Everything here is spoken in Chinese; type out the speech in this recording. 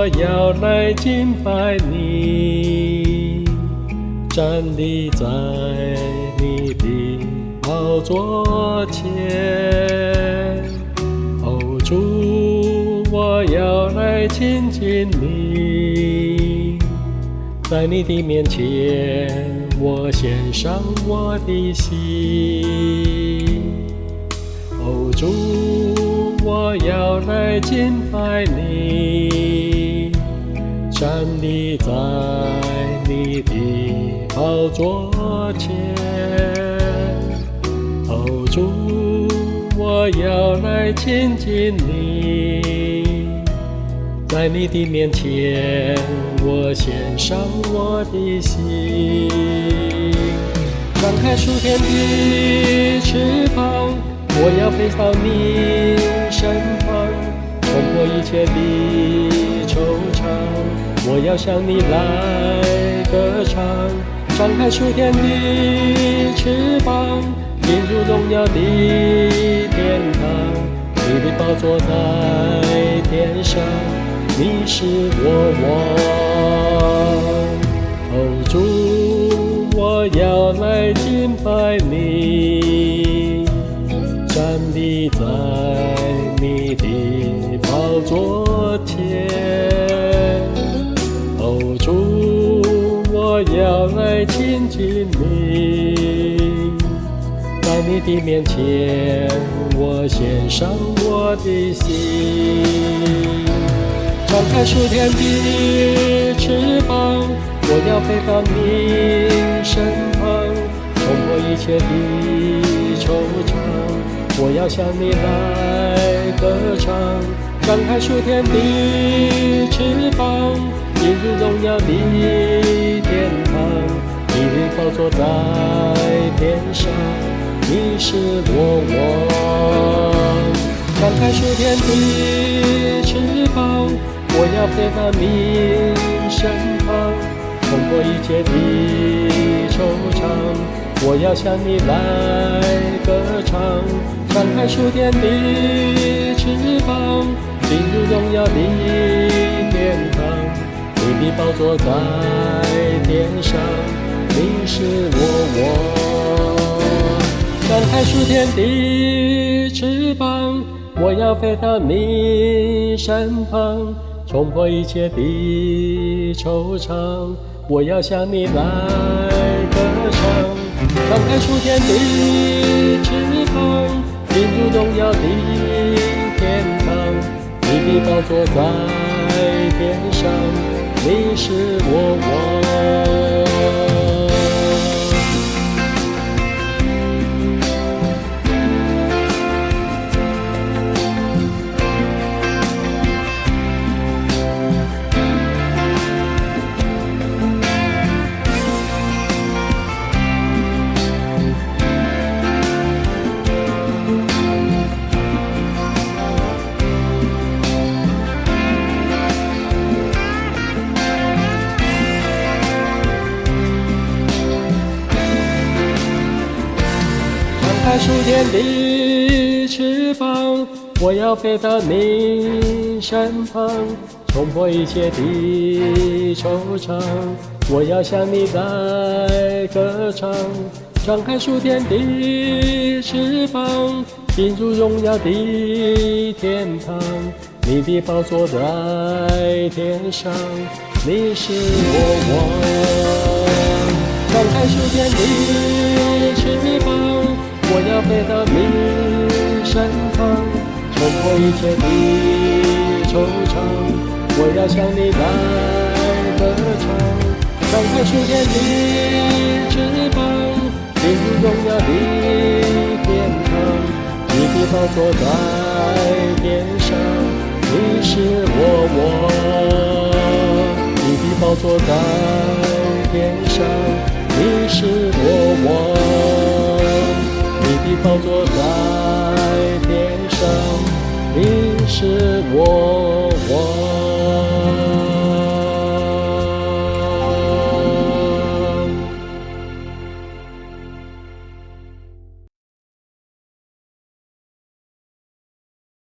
我要来敬拜你，站立在你的宝座前。哦，主，我要来亲近你，在你的面前，我献上我的心。哦，主，我要来敬拜你，站立在你的宝座前。哦，主，我要来亲近你，在你的面前，我献上我的心。张开属天的翅膀，我要飞到你身旁，冲破一切的惆怅，我要向你来歌唱。张开属天的翅膀，进入荣耀的天堂，你的宝座在天上，你是我王。哦，主，我要来敬拜你，站立在你的宝座前。哦，主，我要来亲近你，在你的面前，我献上我的心。张开属天的翅膀，我要飞到你身旁，冲破一切的惆怅，我要向你来歌唱。张开属天的翅膀，进入荣耀的天堂，你的宝座在天上，你是我王。张开属天的翅膀，我要飞到你身旁，冲破一切的惆怅，我要向你来歌唱。张开属天的翅膀，进入荣耀的天堂，你的宝座在天上，你是我王。张开属天的翅膀，我要飞到你身旁，冲破一切的惆怅，我要向你来歌唱。张开属天的翅膀，进入荣耀的天堂，你的宝座在天上，你是我王。开属天的翅膀，我要飞到你身旁，冲破一切的惆怅，我要向你来歌唱。张开属天的翅膀，进入荣耀的天堂，你的宝座在天上，你是我王。张开属天的翅膀，我要飞到你身旁，冲破一切的惆怅，我要向你来歌唱。张开属天的翅膀，进入荣耀的天堂，你的宝座在天上，你是我王。你的宝座在天上，你是我王。你的宝座在天上，你是我